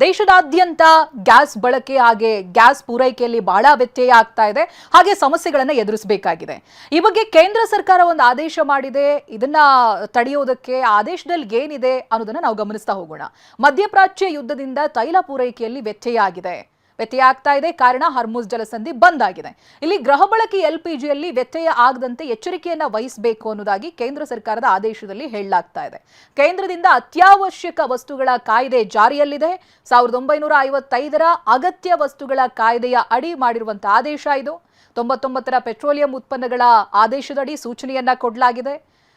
ದೇಶದಾದ್ಯಂತ ಗ್ಯಾಸ್ ಬಳಕೆ ಹಾಗೆ ಗ್ಯಾಸ್ ಪೂರೈಕೆಯಲ್ಲಿ ಬಹಳ ವ್ಯತ್ಯಯ ಆಗ್ತಾ ಇದೆ, ಹಾಗೆ ಸಮಸ್ಯೆಗಳನ್ನು ಎದುರಿಸಬೇಕಾಗಿದೆ. ಈ ಬಗ್ಗೆ ಕೇಂದ್ರ ಸರ್ಕಾರ ಒಂದು ಆದೇಶ ಮಾಡಿದೆ. ಇದನ್ನ ತಡೆಯೋದಕ್ಕೆ ಆದೇಶದಲ್ಲಿ ಏನಿದೆ ಅನ್ನೋದನ್ನ ನಾವು ಗಮನಿಸ್ತಾ ಹೋಗೋಣ. ಮಧ್ಯಪ್ರಾಚ್ಯ ಯುದ್ಧದಿಂದ ತೈಲ ಪೂರೈಕೆಯಲ್ಲಿ ವ್ಯತ್ಯಯ ಆಗ್ತಾ ಇದೆ. ಕಾರಣ ಹರ್ಮುಜ್ ಜಲಸಂಧಿ ಬಂದ್ ಆಗಿದೆ. ಇಲ್ಲಿ ಗೃಹ ಬಳಕೆ ಎಲ್ಪಿಜಿಯಲ್ಲಿ ವ್ಯತ್ಯಯ ಆಗದಂತೆ ಎಚ್ಚರಿಕೆಯನ್ನ ವಹಿಸಬೇಕು ಅನ್ನೋದಾಗಿ ಕೇಂದ್ರ ಸರ್ಕಾರದ ಆದೇಶದಲ್ಲಿ ಹೇಳಲಾಗ್ತಾ ಇದೆ. ಕೇಂದ್ರದಿಂದ ಅತ್ಯವಶ್ಯಕ ವಸ್ತುಗಳ ಕಾಯ್ದೆ ಜಾರಿಯಲ್ಲಿದೆ. 1955ರ ಅಗತ್ಯ ವಸ್ತುಗಳ ಕಾಯ್ದೆಯ ಅಡಿ ಮಾಡಿರುವಂತಹ ಆದೇಶ ಇದು. 99ರ ಪೆಟ್ರೋಲಿಯಂ ಉತ್ಪನ್ನಗಳ ಆದೇಶದಡಿ ಸೂಚನೆಯನ್ನ ಕೊಡಲಾಗಿದೆ.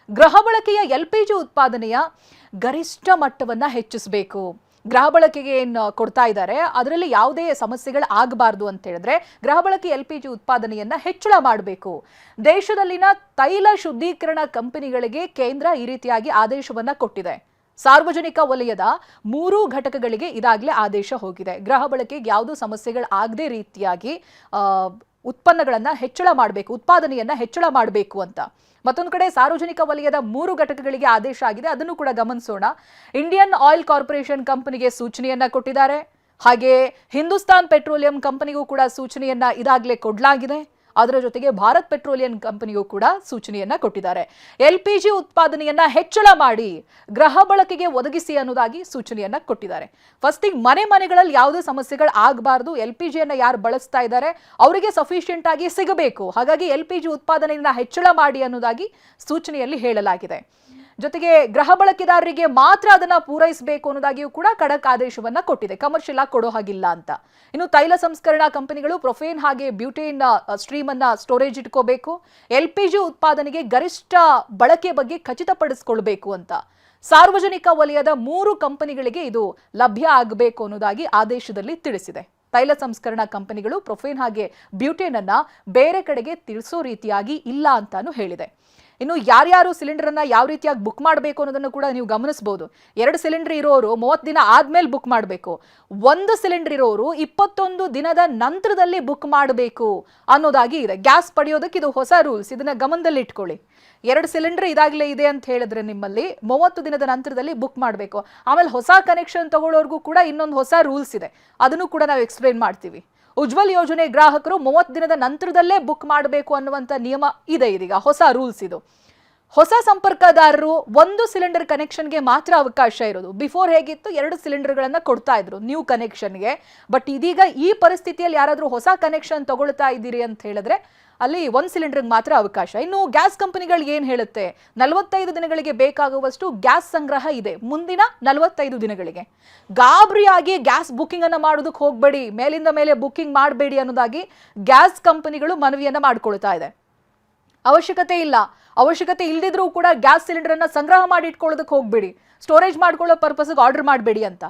ಗೃಹ ಬಳಕೆಯ ಎಲ್ಪಿಜಿ ಉತ್ಪಾದನೆಯ ಗರಿಷ್ಠ ಮಟ್ಟವನ್ನ ಹೆಚ್ಚಿಸಬೇಕು. ಗೃಹ ಬಳಕೆಗೆ ಏನು ಕೊಡ್ತಾ ಇದ್ದಾರೆ ಅದರಲ್ಲಿ ಯಾವುದೇ ಸಮಸ್ಯೆಗಳು ಆಗಬಾರ್ದು ಅಂತ ಹೇಳಿದ್ರೆ ಗೃಹ ಬಳಕೆ ಎಲ್ಪಿಜಿ ಉತ್ಪಾದನೆಯನ್ನ ಹೆಚ್ಚಳ ಮಾಡಬೇಕು. ದೇಶದಲ್ಲಿನ ತೈಲ ಶುದ್ಧೀಕರಣ ಕಂಪನಿಗಳಿಗೆ ಕೇಂದ್ರ ಈ ರೀತಿಯಾಗಿ ಆದೇಶವನ್ನ ಕೊಟ್ಟಿದೆ. ಸಾರ್ವಜನಿಕ ವಲಯದ 3 ಘಟಕಗಳಿಗೆ ಇದಾಗಲೇ ಆದೇಶ ಹೋಗಿದೆ. ಗೃಹ ಬಳಕೆಗೆ ಯಾವುದೂ ಸಮಸ್ಯೆಗಳು ಆಗದೇ ರೀತಿಯಾಗಿ ಉತ್ಪನ್ನಗಳನ್ನ ಹೆಚ್ಚಳ ಮಾಡಬೇಕು, ಉತ್ಪಾದನೆಯನ್ನ ಹೆಚ್ಚಳ ಮಾಡಬೇಕು ಅಂತ. ಮತ್ತೊಂದು ಕಡೆ ಸಾರ್ವಜನಿಕ ವಲಯದ 3 ಘಟಕಗಳಿಗೆ ಆದೇಶ ಆಗಿದೆ. ಅದನ್ನು ಕೂಡ ಗಮನಿಸೋಣ. ಇಂಡಿಯನ್ ಆಯಿಲ್ ಕಾರ್ಪೊರೇಷನ್ ಕಂಪನಿಗೆ ಸೂಚನೆಯನ್ನ ಕೊಟ್ಟಿದ್ದಾರೆ. ಹಾಗೆ ಹಿಂದೂಸ್ತಾನ್ ಪೆಟ್ರೋಲಿಯಂ ಕಂಪನಿಗೂ ಕೂಡ ಸೂಚನೆಯನ್ನ ಇದಾಗಲೇ ಕೊಡಲಾಗಿದೆ. ಅದರ ಜೊತೆಗೆ ಭಾರತ್ ಪೆಟ್ರೋಲಿಯಂ ಕಂಪನಿಗೂ ಕೂಡ ಸೂಚನೆಯನ್ನ ಕೊಟ್ಟಿದ್ದಾರೆ. ಎಲ್ಪಿಜಿ ಉತ್ಪಾದನೆಯನ್ನ ಹೆಚ್ಚಳ ಮಾಡಿ ಗೃಹ ಬಳಕೆಗೆ ಒದಗಿಸಿ ಅನ್ನೋದಾಗಿ ಸೂಚನೆಯನ್ನ ಕೊಟ್ಟಿದ್ದಾರೆ. ಫಸ್ಟಿಗೆ ಮನೆಗಳಲ್ಲಿ ಯಾವುದೇ ಸಮಸ್ಯೆಗಳು ಆಗಬಾರ್ದು. ಎಲ್ಪಿಜಿಯನ್ನ ಯಾರು ಬಳಸ್ತಾ ಇದ್ದಾರೆ ಅವರಿಗೆ ಸಫಿಷಿಯೆಂಟ್ ಆಗಿ ಸಿಗಬೇಕು. ಹಾಗಾಗಿ ಎಲ್ಪಿಜಿ ಉತ್ಪಾದನೆಯನ್ನ ಹೆಚ್ಚಳ ಮಾಡಿ ಅನ್ನೋದಾಗಿ ಸೂಚನೆಯಲ್ಲಿ ಹೇಳಲಾಗಿದೆ. ಜೊತೆಗೆ ಗೃಹ ಬಳಕೆದಾರರಿಗೆ ಮಾತ್ರ ಅದನ್ನ ಪೂರೈಸಬೇಕು ಅನ್ನೋದಾಗಿಯೂ ಕೂಡ ಖಡಕ್ ಆದೇಶವನ್ನ ಕೊಟ್ಟಿದೆ. ಕಮರ್ಷಿಯಲ್ ಆಗಿ ಕೊಡೋ ಹಾಗಿಲ್ಲ ಅಂತ. ಇನ್ನು ತೈಲ ಸಂಸ್ಕರಣಾ ಕಂಪನಿಗಳು ಪ್ರೊಫೇನ್ ಹಾಗೆ ಬ್ಯೂಟೇನ್ ಸ್ಟ್ರೀಮ್ ಅನ್ನ ಸ್ಟೋರೇಜ್ ಇಟ್ಕೋಬೇಕು. ಎಲ್ಪಿಜಿ ಉತ್ಪಾದನೆಗೆ ಗರಿಷ್ಠ ಬಳಕೆ ಬಗ್ಗೆ ಖಚಿತಪಡಿಸಿಕೊಳ್ಬೇಕು ಅಂತ. ಸಾರ್ವಜನಿಕ ವಲಯದ 3 ಕಂಪನಿಗಳಿಗೆ ಇದು ಲಭ್ಯ ಆಗಬೇಕು ಅನ್ನೋದಾಗಿ ಆದೇಶದಲ್ಲಿ ತಿಳಿಸಿದೆ. ತೈಲ ಸಂಸ್ಕರಣಾ ಕಂಪನಿಗಳು ಪ್ರೊಫೇನ್ ಹಾಗೆ ಬ್ಯೂಟೇನ್ ಅನ್ನ ಬೇರೆ ಕಡೆಗೆ ತಿಳಿಸೋ ರೀತಿಯಾಗಿ ಇಲ್ಲ ಅಂತಾನು ಹೇಳಿದೆ. ಇನ್ನು ಯಾರ್ಯಾರು ಸಿಲಿಂಡರ್ ಅನ್ನ ಯಾವ ರೀತಿಯಾಗಿ ಬುಕ್ ಮಾಡಬೇಕು ಅನ್ನೋದನ್ನು ಕೂಡ ನೀವು ಗಮನಿಸಬಹುದು. 2 ಸಿಲಿಂಡರ್ ಇರೋರು 30 ದಿನ ಆದ್ಮೇಲೆ ಬುಕ್ ಮಾಡಬೇಕು. 1 ಸಿಲಿಂಡರ್ ಇರೋರು 21 ದಿನದ ನಂತರದಲ್ಲಿ ಬುಕ್ ಮಾಡಬೇಕು ಅನ್ನೋದಾಗಿ ಇದೆ. ಗ್ಯಾಸ್ ಪಡೆಯೋದಕ್ಕೆ ಇದು ಹೊಸ ರೂಲ್ಸ್. ಇದನ್ನ ಗಮನದಲ್ಲಿ ಇಟ್ಕೊಳ್ಳಿ. 2 ಸಿಲಿಂಡರ್ ಇದಾಗಲೇ ಇದೆ ಅಂತ ಹೇಳಿದ್ರೆ ನಿಮ್ಮಲ್ಲಿ 30 ದಿನದ ನಂತರದಲ್ಲಿ ಬುಕ್ ಮಾಡಬೇಕು. ಆಮೇಲೆ ಹೊಸ ಕನೆಕ್ಷನ್ ತಗೊಳ್ಳೋರ್ಗೂ ಕೂಡ ಇನ್ನೊಂದು ಹೊಸ ರೂಲ್ಸ್ ಇದೆ. ಅದನ್ನು ಕೂಡ ನಾವು ಎಕ್ಸ್ಪ್ಲೇನ್ ಮಾಡ್ತೀವಿ. ಉಜ್ವಲ್ ಯೋಜನೆ ಗ್ರಾಹಕರು 30 ದಿನದ ನಂತರದಲ್ಲೇ ಬುಕ್ ಮಾಡಬೇಕು ಅನ್ನುವಂಥ ನಿಯಮ ಇದೆ. ಇದೀಗ ಹೊಸ ರೂಲ್ಸ್ ಇದು. ಹೊಸ ಸಂಪರ್ಕದಾರರು 1 ಸಿಲಿಂಡರ್ ಕನೆಕ್ಷನ್ಗೆ ಮಾತ್ರ ಅವಕಾಶ ಇರೋದು. ಬಿಫೋರ್ ಹೇಗಿತ್ತು 2 ಸಿಲಿಂಡರ್ಗಳನ್ನ ಕೊಡ್ತಾ ಇದ್ರು ನ್ಯೂ ಕನೆಕ್ಷನ್ಗೆ. ಬಟ್ ಇದೀಗ ಈ ಪರಿಸ್ಥಿತಿಯಲ್ಲಿ ಯಾರಾದರೂ ಹೊಸ ಕನೆಕ್ಷನ್ ತಗೊಳ್ತಾ ಇದ್ದೀರಿ ಅಂತ ಹೇಳಿದ್ರೆ ಅಲ್ಲಿ 1 ಸಿಲಿಂಡರ್ಗೆ ಮಾತ್ರ ಅವಕಾಶ. ಇನ್ನು ಗ್ಯಾಸ್ ಕಂಪನಿಗಳು ಏನು ಹೇಳುತ್ತೆ, 45 ದಿನಗಳಿಗೆ ಬೇಕಾಗುವಷ್ಟು ಗ್ಯಾಸ್ ಸಂಗ್ರಹ ಇದೆ ಮುಂದಿನ 45 ದಿನಗಳಿಗೆ. ಗಾಬರಿಯಾಗಿ ಗ್ಯಾಸ್ ಬುಕ್ಕಿಂಗ್ ಅನ್ನ ಮಾಡೋದಕ್ಕೆ ಹೋಗಬೇಡಿ, ಮೇಲಿಂದ ಮೇಲೆ ಬುಕ್ಕಿಂಗ್ ಮಾಡಬೇಡಿ ಅನ್ನೋದಾಗಿ ಗ್ಯಾಸ್ ಕಂಪನಿಗಳು ಮನವಿಯನ್ನ ಮಾಡ್ಕೊಳ್ತಾ ಇದೆ. ಅವಶ್ಯಕತೆ ಇಲ್ಲದಿದ್ರೂ ಕೂಡ ಗ್ಯಾಸ್ ಸಿಲಿಂಡರ್ ಅನ್ನ ಸಂಗ್ರಹ ಮಾಡಿ ಇಟ್ಕೊಳ್ಳೋದಕ್ಕೆ ಹೋಗಬೇಡಿ, ಸ್ಟೋರೇಜ್ ಮಾಡ್ಕೊಳ್ಳೋ ಪರ್ಪಸ್ಗೆ ಆರ್ಡರ್ ಮಾಡಬೇಡಿ ಅಂತ.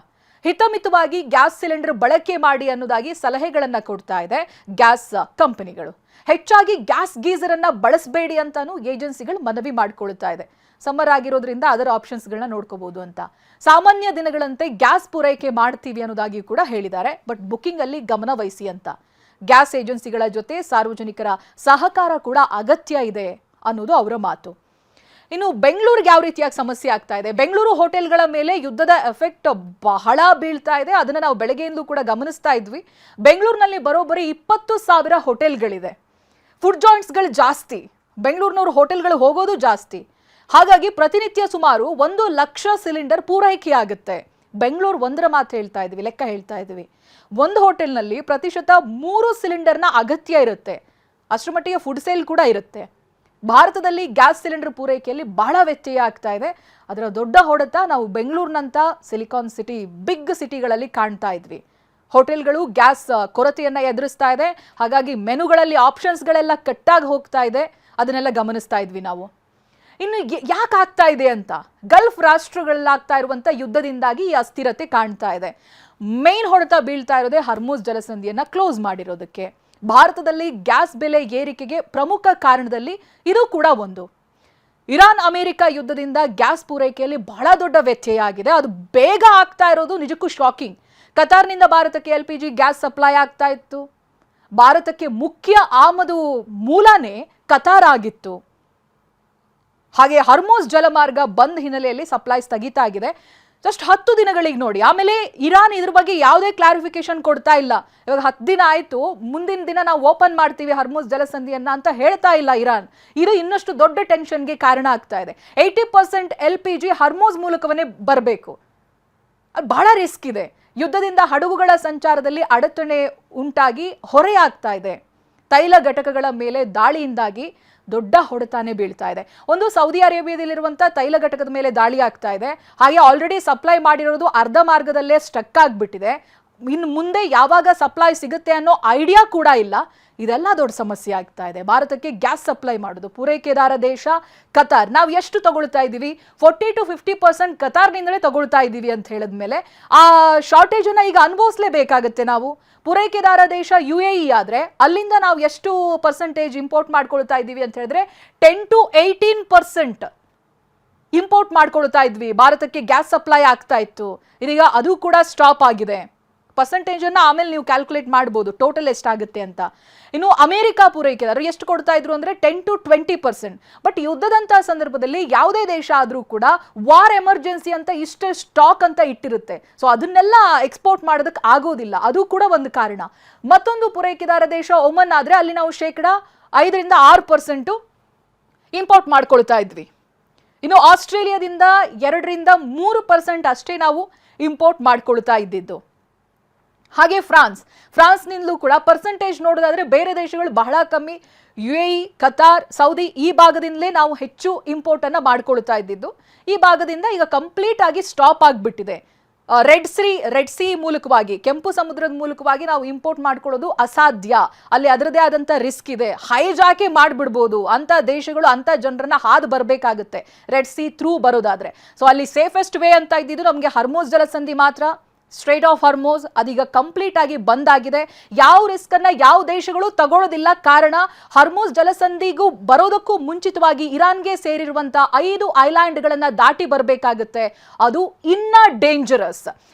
ಹಿತಮಿತವಾಗಿ ಗ್ಯಾಸ್ ಸಿಲಿಂಡರ್ ಬಳಕೆ ಮಾಡಿ ಅನ್ನೋದಾಗಿ ಸಲಹೆಗಳನ್ನ ಕೊಡ್ತಾ ಇದೆ ಗ್ಯಾಸ್ ಕಂಪನಿಗಳು. ಹೆಚ್ಚಾಗಿ ಗ್ಯಾಸ್ ಗೀಸರ್ ಅನ್ನ ಬಳಸಬೇಡಿ ಅಂತಾನು ಏಜೆನ್ಸಿಗಳು ಮನವಿ ಮಾಡ್ಕೊಳ್ತಾ ಇದೆ. ಸಮ್ಮರ್ ಆಗಿರೋದ್ರಿಂದ ಅದರ ಆಪ್ಷನ್ಸ್ಗಳನ್ನ ನೋಡ್ಕೋಬಹುದು ಅಂತ. ಸಾಮಾನ್ಯ ದಿನಗಳಂತೆ ಗ್ಯಾಸ್ ಪೂರೈಕೆ ಮಾಡ್ತೀವಿ ಅನ್ನೋದಾಗಿ ಕೂಡ ಹೇಳಿದ್ದಾರೆ. ಬಟ್ ಬುಕ್ಕಿಂಗ್ ಅಲ್ಲಿ ಗಮನ ವಹಿಸಿ ಅಂತ. ಗ್ಯಾಸ್ ಏಜೆನ್ಸಿಗಳ ಜೊತೆ ಸಾರ್ವಜನಿಕರ ಸಹಕಾರ ಕೂಡ ಅಗತ್ಯ ಇದೆ ಅನ್ನೋದು ಅವರ ಮಾತು. ಇನ್ನು ಬೆಂಗಳೂರಿಗೆ ಯಾವ ರೀತಿಯಾಗಿ ಸಮಸ್ಯೆ ಆಗ್ತಾ ಇದೆ, ಬೆಂಗಳೂರು ಹೋಟೆಲ್ಗಳ ಮೇಲೆ ಯುದ್ಧದ ಎಫೆಕ್ಟ್ ಬಹಳ ಬೀಳ್ತಾ ಇದೆ. ಅದನ್ನ ನಾವು ಬೆಳಗ್ಗೆಯಿಂದಲೂ ಕೂಡ ಗಮನಿಸ್ತಾ ಇದ್ವಿ. ಬೆಂಗಳೂರಿನಲ್ಲಿ ಬರೋಬ್ಬರಿ 20,000 ಹೋಟೆಲ್ಗಳಿದೆ. ಫುಡ್ ಜಾಯಿಂಟ್ಸ್ಗಳು ಜಾಸ್ತಿ, ಬೆಂಗಳೂರಿನವರು ಹೋಟೆಲ್ಗಳು ಹೋಗೋದು ಜಾಸ್ತಿ. ಹಾಗಾಗಿ ಪ್ರತಿನಿತ್ಯ ಸುಮಾರು 1 ಲಕ್ಷ ಸಿಲಿಂಡರ್ ಪೂರೈಕೆ ಆಗುತ್ತೆ. ಬೆಂಗಳೂರು ಒಂದರ ಮಾತು ಹೇಳ್ತಾ ಇದ್ವಿ, ಲೆಕ್ಕ ಹೇಳ್ತಾ ಇದ್ವಿ. ಒಂದು ಹೋಟೆಲ್ನಲ್ಲಿ ಪ್ರತಿಶತ 3 ಸಿಲಿಂಡರ್ನ ಅಗತ್ಯ ಇರುತ್ತೆ. ಅಷ್ಟರ ಮಟ್ಟಿಗೆ ಫುಡ್ ಸೇಲ್ ಕೂಡ ಇರುತ್ತೆ. ಭಾರತದಲ್ಲಿ ಗ್ಯಾಸ್ ಸಿಲಿಂಡರ್ ಪೂರೈಕೆಯಲ್ಲಿ ಬಹಳ ವ್ಯತ್ಯಯ ಆಗ್ತಾ ಇದೆ. ಅದರ ದೊಡ್ಡ ಹೊಡೆತ ನಾವು ಬೆಂಗಳೂರಿನಂತ ಸಿಲಿಕಾನ್ ಸಿಟಿ, ಬಿಗ್ ಸಿಟಿಗಳಲ್ಲಿ ಕಾಣ್ತಾ ಇದ್ವಿ. ಹೋಟೆಲ್ಗಳು ಗ್ಯಾಸ್ ಕೊರತೆಯನ್ನ ಎದುರಿಸ್ತಾ ಇದೆ. ಹಾಗಾಗಿ ಮೆನುಗಳಲ್ಲಿ ಆಪ್ಷನ್ಸ್ಗಳೆಲ್ಲ ಕಟ್ಟಾಗಿ ಹೋಗ್ತಾ ಇದೆ. ಅದನ್ನೆಲ್ಲ ಗಮನಿಸ್ತಾ ಇದ್ವಿ ನಾವು. ಇನ್ನು ಯಾಕೆ ಆಗ್ತಾ ಇದೆ ಅಂತ, ಗಲ್ಫ್ ರಾಷ್ಟ್ರಗಳಲ್ಲಾಗ್ತಾ ಇರುವಂತ ಯುದ್ಧದಿಂದಾಗಿ ಈ ಅಸ್ಥಿರತೆ ಕಾಣ್ತಾ ಇದೆ. ಮೇನ್ ಹೊಡೆತ ಬೀಳ್ತಾ ಇರೋದೇ ಹರ್ಮುಜ್ ಜಲಸಂಧಿಯನ್ನ ಕ್ಲೋಸ್ ಮಾಡಿರೋದಕ್ಕೆ. ಭಾರತದಲ್ಲಿ ಗ್ಯಾಸ್ ಬೆಲೆ ಏರಿಕೆಗೆ ಪ್ರಮುಖ ಕಾರಣದಲ್ಲಿ ಇದು ಕೂಡ ಒಂದು. ಇರಾನ್ ಅಮೆರಿಕ ಯುದ್ಧದಿಂದ ಗ್ಯಾಸ್ ಪೂರೈಕೆಯಲ್ಲಿ ಬಹಳ ದೊಡ್ಡ ವ್ಯತ್ಯಯ ಆಗಿದೆ. ಅದು ಬೇಗ ಆಗ್ತಾ ಇರೋದು ನಿಜಕ್ಕೂ ಶಾಕಿಂಗ್. ಕತಾರ್ನಿಂದ ಭಾರತಕ್ಕೆ ಎಲ್ಪಿಜಿ ಗ್ಯಾಸ್ ಸಪ್ಲೈ ಆಗ್ತಾ ಇತ್ತು. ಭಾರತಕ್ಕೆ ಮುಖ್ಯ ಆಮದು ಮೂಲನೇ ಕತಾರ್ ಆಗಿತ್ತು. ಹಾಗೆ ಹರ್ಮುಜ್ ಜಲಮಾರ್ಗ ಬಂದ್ ಹಿನ್ನೆಲೆಯಲ್ಲಿ ಸಪ್ಲೈ ಸ್ಥಗಿತ ಆಗಿದೆ. ಜಸ್ಟ್ 10 ದಿನಗಳಿಗೆ ನೋಡಿ. ಆಮೇಲೆ ಇರಾನ್ ಇದ್ರ ಬಗ್ಗೆ ಯಾವುದೇ ಕ್ಲಾರಿಫಿಕೇಶನ್ ಕೊಡ್ತಾ ಇಲ್ಲ. ಇವಾಗ 10 ದಿನ ಆಯ್ತು, ಮುಂದಿನ ದಿನ ನಾವು ಓಪನ್ ಮಾಡ್ತೀವಿ ಹರ್ಮುಜ್ ಜಲಸಂಧಿಯನ್ನ ಅಂತ ಹೇಳ್ತಾ ಇಲ್ಲ ಇರಾನ್. ಇದು ಇನ್ನಷ್ಟು ದೊಡ್ಡ ಟೆನ್ಷನ್ಗೆ ಕಾರಣ ಆಗ್ತಾ ಇದೆ. 80% LPG ಹರ್ಮುಜ್ ಮೂಲಕವೇ ಬರಬೇಕು. ಅದು ಬಹಳ ರಿಸ್ಕ್ ಇದೆ. ಯುದ್ಧದಿಂದ ಹಡಗುಗಳ ಸಂಚಾರದಲ್ಲಿ ಅಡಚಣೆ ಉಂಟಾಗಿ ಹೊರೆಯಾಗ್ತಾ ಇದೆ. ತೈಲ ಘಟಕಗಳ ಮೇಲೆ ದಾಳಿಯಿಂದಾಗಿ ದೊಡ್ಡ ಹೊಡೆತಾನೆ ಬೀಳ್ತಾ ಇದೆ. ಒಂದು ಸೌದಿ ಅರೇಬಿಯಾದಲ್ಲಿರುವಂತಹ ತೈಲ ಘಟಕದ ಮೇಲೆ ದಾಳಿ ಆಗ್ತಾ ಇದೆ. ಹಾಗೆ ಆಲ್ರೆಡಿ ಸಪ್ಲೈ ಮಾಡಿರೋದು ಅರ್ಧ ಮಾರ್ಗದಲ್ಲೇ ಸ್ಟಕ್ ಆಗಿಬಿಟ್ಟಿದೆ. ಇನ್ನು ಮುಂದೆ ಯಾವಾಗ ಸಪ್ಲೈ ಸಿಗುತ್ತೆ ಅನ್ನೋ ಐಡಿಯಾ ಕೂಡ ಇಲ್ಲ. ಇದೆಲ್ಲ ದೊಡ್ಡ ಸಮಸ್ಯೆ ಆಗ್ತಾ ಇದೆ. ಭಾರತಕ್ಕೆ ಗ್ಯಾಸ್ ಸಪ್ಲೈ ಮಾಡೋದು ಪೂರೈಕೆದಾರ ದೇಶ ಕತಾರ್. ನಾವು ಎಷ್ಟು ತಗೊಳ್ತಾ ಇದ್ದೀವಿ? 40 to 50% ಕತಾರ್ನಿಂದಲೇ ತಗೊಳ್ತಾ ಇದ್ದೀವಿ ಅಂತ ಹೇಳಿದ್ಮೇಲೆ ಆ ಶಾರ್ಟೇಜ್ ಅನ್ನ ಈಗ ಅನುಭವಿಸಲೇಬೇಕಾಗುತ್ತೆ ನಾವು. ಪೂರೈಕೆದಾರ ದೇಶ UAE ಆದ್ರೆ ಅಲ್ಲಿಂದ ನಾವು ಎಷ್ಟು ಪರ್ಸೆಂಟೇಜ್ ಇಂಪೋರ್ಟ್ ಮಾಡ್ಕೊಳ್ತಾ ಇದ್ದೀವಿ ಅಂತ ಹೇಳಿದ್ರೆ 10 to 18% ಇಂಪೋರ್ಟ್ ಮಾಡ್ಕೊಳ್ತಾ ಇದ್ವಿ. ಭಾರತಕ್ಕೆ ಗ್ಯಾಸ್ ಸಪ್ಲೈ ಆಗ್ತಾ ಇತ್ತು. ಇದೀಗ ಅದು ಕೂಡ ಸ್ಟಾಪ್ ಆಗಿದೆ. ಪರ್ಸೆಂಟೇಜ್ ಅನ್ನ ಆಮೇಲೆ ನೀವು ಕ್ಯಾಲ್ಕುಲೇಟ್ ಮಾಡಬಹುದು ಟೋಟಲ್ ಎಷ್ಟಾಗುತ್ತೆ ಅಂತ. ಇನ್ನು ಅಮೆರಿಕ ಪೂರೈಕೆದಾರರು ಎಷ್ಟು ಕೊಡ್ತಾ ಇದ್ರು ಅಂದ್ರೆ 10 to 20%. ಬಟ್ ಯುದ್ಧದಂತಹ ಸಂದರ್ಭದಲ್ಲಿ ಯಾವುದೇ ದೇಶ ಆದ್ರೂ ಕೂಡ ವಾರ್ ಎಮರ್ಜೆನ್ಸಿ ಅಂತ ಇಷ್ಟು ಸ್ಟಾಕ್ ಅಂತ ಇಟ್ಟಿರುತ್ತೆ. ಸೊ ಅದನ್ನೆಲ್ಲ ಎಕ್ಸ್ಪೋರ್ಟ್ ಮಾಡೋದಕ್ಕೆ ಆಗೋದಿಲ್ಲ. ಅದು ಕೂಡ ಒಂದು ಕಾರಣ. ಮತ್ತೊಂದು ಪೂರೈಕೆದಾರ ದೇಶ ಒಮನ್ ಆದ್ರೆ ಅಲ್ಲಿ ನಾವು 5 to 6% ಇಂಪೋರ್ಟ್ ಮಾಡ್ಕೊಳ್ತಾ ಇದ್ವಿ. ಇನ್ನು ಆಸ್ಟ್ರೇಲಿಯಾದಿಂದ 2 to 3% ಅಷ್ಟೇ ನಾವು ಇಂಪೋರ್ಟ್ ಮಾಡ್ಕೊಳ್ತಾ ಇದ್ದಿದ್ದು. ಹಾಗೆ ಫ್ರಾನ್ಸ್ನಿಂದಲೂ ಕೂಡ ಪರ್ಸೆಂಟೇಜ್ ನೋಡೋದಾದ್ರೆ ಬೇರೆ ದೇಶಗಳು ಬಹಳ ಕಮ್ಮಿ. UAE, ಕತಾರ್, ಸೌದಿ ಈ ಭಾಗದಿಂದಲೇ ನಾವು ಹೆಚ್ಚು ಇಂಪೋರ್ಟ್ ಅನ್ನ ಮಾಡ್ಕೊಳ್ತಾ ಇದ್ದಿದ್ದು. ಈ ಭಾಗದಿಂದ ಈಗ ಕಂಪ್ಲೀಟ್ ಆಗಿ ಸ್ಟಾಪ್ ಆಗಿಬಿಟ್ಟಿದೆ. ರೆಡ್ ಸಿ ಮೂಲಕವಾಗಿ, ಕೆಂಪು ಸಮುದ್ರದ ಮೂಲಕವಾಗಿ ನಾವು ಇಂಪೋರ್ಟ್ ಮಾಡ್ಕೊಳ್ಳೋದು ಅಸಾಧ್ಯ. ಅಲ್ಲಿ ಅದರದೇ ಆದಂಥ ರಿಸ್ಕ್ ಇದೆ. ಹೈಜಾಕೆ ಮಾಡಿಬಿಡ್ಬೋದು ಅಂತ ದೇಶಗಳು, ಅಂತ ಜನರನ್ನ ಹಾದು ಬರಬೇಕಾಗುತ್ತೆ ರೆಡ್ ಸಿ ಥ್ರೂ ಬರೋದಾದ್ರೆ. ಸೊ ಅಲ್ಲಿ ಸೇಫೆಸ್ಟ್ ವೇ ಅಂತ ಇದ್ದಿದ್ದು ನಮಗೆ ಹರ್ಮುಜ್ ಜಲಸಂಧಿ ಮಾತ್ರ. ಸ್ಟ್ರೇಟ್ ಆಫ್ ಹರ್ಮುಜ್ ಅದೀಗ ಕಂಪ್ಲೀಟ್ ಆಗಿ ಬಂದ್ ಆಗಿದೆ. ಯಾವ ರಿಸ್ಕ್ ಅನ್ನ ಯಾವ ದೇಶಗಳು ತಗೊಳ್ಳೋದಿಲ್ಲ. ಕಾರಣ ಹರ್ಮುಜ್ ಜಲಸಂಧಿಗೂ ಬರೋದಕ್ಕೂ ಮುಂಚಿತವಾಗಿ ಇರಾನ್ಗೆ ಸೇರಿರುವಂತಹ 5 ಐಲ್ಯಾಂಡ್ಗಳನ್ನ ದಾಟಿ ಬರಬೇಕಾಗುತ್ತೆ. ಅದು ಇನ್ನ ಡೇಂಜರಸ್.